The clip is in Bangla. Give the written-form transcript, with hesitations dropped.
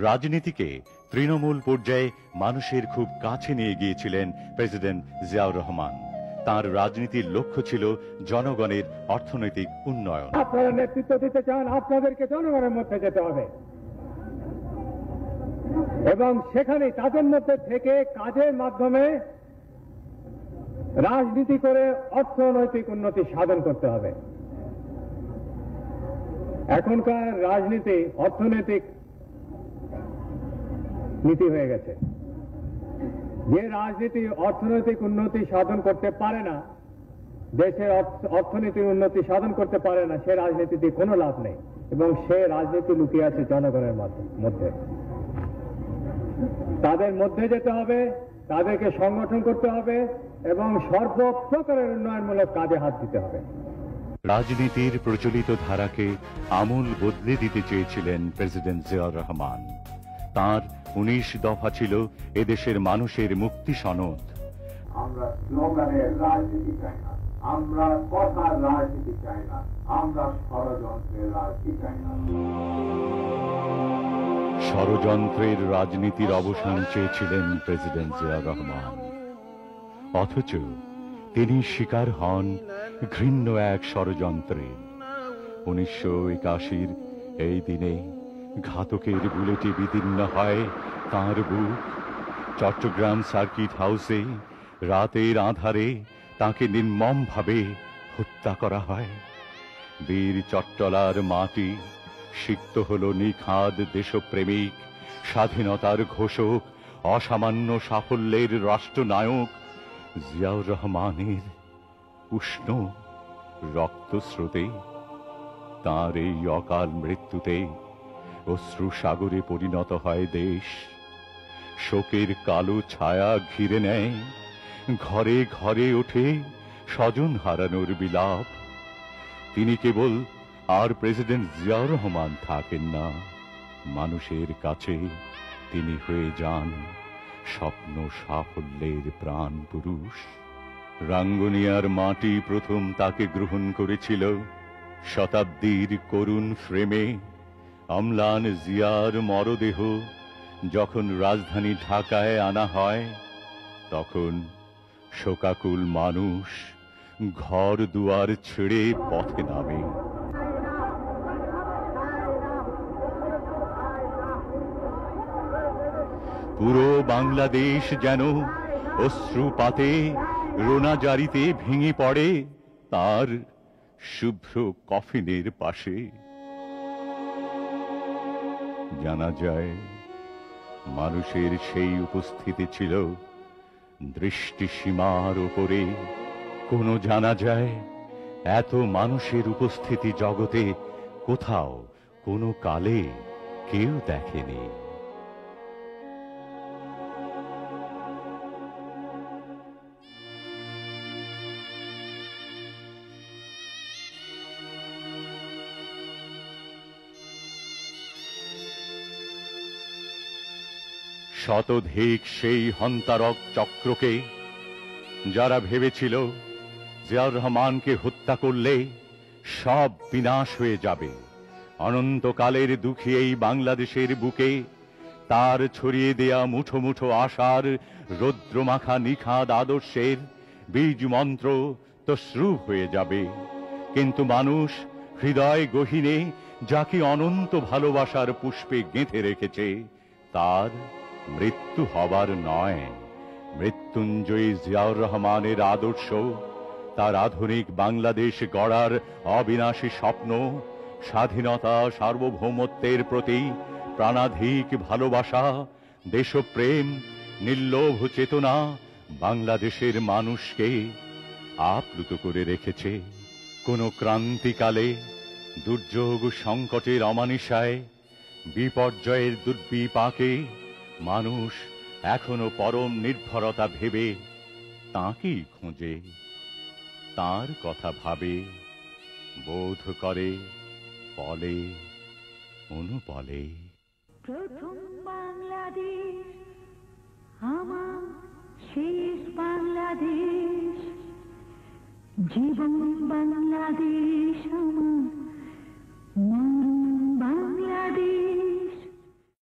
রাজনীতিকে তৃণমূল পর্যায়ে মানুষের খুব কাছে নিয়ে গিয়েছিলেন প্রেসিডেন্ট জিয়াউর রহমান। তার রাজনীতির লক্ষ্য ছিল জনগণের অর্থনৈতিক উন্নয়ন। আপনারা নেতৃত্ব দিতে চান, আপনাদেরকে জনগণের মধ্যে যেতে হবে এবং সেখানে তাদের মধ্যে থেকে কাজের মাধ্যমে রাজনীতি করে অর্থনৈতিক উন্নতি সাধন করতে হবে। এখনকার রাজনীতি অর্থনৈতিক নীতি হয়ে গেছে। যে রাজনীতি অর্থনৈতিক উন্নতি সাধন করতে পারে না, দেশের অর্থনীতির উন্নতি সাধন করতে পারে না, সে রাজনীতিতে কোনো লাভ নেই এবং সে রাজনীতি লুকিয়ে আছে জনগণের মধ্যে। তাদের মধ্যে যেতে হবে, তাদেরকে সংগঠন করতে হবে এবং সর্বপ্রকারের উন্নয়নমূলক কাজে হাত দিতে হবে। রাজনীতির প্রচলিত ধারাকে আমূল বদলে দিতে চেয়েছিলেন প্রেসিডেন্ট জিয়াউর রহমান। তার 19 দফা ছিল এদেশের মানুষের মুক্তি সনদ। আমরা স্লোগানের রাজনীতি চাই না, আমরা কথার রাজনীতি চাই না, আমরা ষড়যন্ত্রের রাজনীতি চাই না। ষড়যন্ত্রের রাজনীতির অবসান চেয়েছিলেন প্রেসিডেন্ট জিয়াউর রহমান, অথচ তিনি শিকার হন ঘৃণ্য এক ষড়যন্ত্রে। 1981 এই দিনে ঘাতকের বুলেটে বিদীর্ণ হয় তাঁর বুক। চট্টগ্রাম সার্কিট হাউসে রাতের আঁধারে তাঁকে নির্মমভাবে হত্যা করা হয়। বীর চট্টলার মাটি সিক্ত হল নিখাদ দেশপ্রেমিক, স্বাধীনতার ঘোষক, অসামান্য সাফল্যের রাষ্ট্রনায়ক জিয়াউর রহমানের উষ্ণ রক্তস্রোতে। তাঁর এই অকাল মৃত্যুতে অশ্রু সাগরে পরিণত হয় দেশ। শোকের কালো ছায়া ঘিরে নেয়, ঘরে ঘরে ওঠে স্বজন হারানোর বিলাপ। তিনি কেবল আর প্রেসিডেন্ট জিয়াউর রহমান থাকেন না, মানুষের কাছে তিনি হয়ে যান স্বপ্ন সাফল্যের প্রাণ পুরুষ। রাঙ্গুনিয়ার মাটি প্রথম তাকে গ্রহণ করেছিল শতাব্দীর করুণ ফ্রেমে। অম্লান জিয়ার মরদেহ যখন রাজধানী ঢাকায় আনা হয়, তখন শোকাকুল মানুষ ঘর দুয়ার ছেড়ে পথে নামে। পুরো বাংলাদেশ যেন অশ্রুপাতে রোনাজারিতে ভেঙে পড়ে তার শুভ্র কফিনের পাশে। জানা যায় মানুষের সেই উপস্থিতি ছিল দৃষ্টিসীমার উপরে। কোনো জানা যায় এত মানুষের উপস্থিতি জগতে কোথাও কোনো কালে কেউ দেখেনি। শতধিক সেই হন্তারক চক্রকে যারা ভেবেছিল জিয়াউর রহমানকে হত্যা করলে সব বিনাশ হয়ে যাবে, অনন্তকালের দুঃখী এই বাংলাদেশের বুকে তার ছড়িয়ে দেয়া মুঠো মুঠো আশার রৌদ্রমাখা নিখাদ আদর্শের বীজ মন্ত্র তসরূপ হয়ে যাবে। কিন্তু মানুষ হৃদয় গহীনে যাকে অনন্ত ভালোবাসার পুষ্পে গেঁথে রেখেছে, তার মৃত্যু হবার নয়। মৃত্যুঞ্জয়ী জিয়াউর রহমানের আদর্শ, তার আধুনিক বাংলাদেশ গড়ার অবিনাশী স্বপ্ন, স্বাধীনতা সার্বভৌমত্বের প্রতি প্রাণাধিক ভালোবাসা, দেশপ্রেম, নির্লোভ চেতনা বাংলাদেশের মানুষকে আপ্লুত করে রেখেছে। কোন ক্রান্তিকালে দুর্যোগ সংকটের অমানিসায়, বিপর্যয়ের দুর্বিপাকে মানুষ এখনো পরম নির্ভরতা ভেবে তাঁকেই খোঁজে, তাঁর কথা ভাবে, বোধ করে, বলে, অনুবলে। প্রথম বাংলাদেশ আমার শেষ বাংলাদেশ, জীবন বাংলাদেশ আমার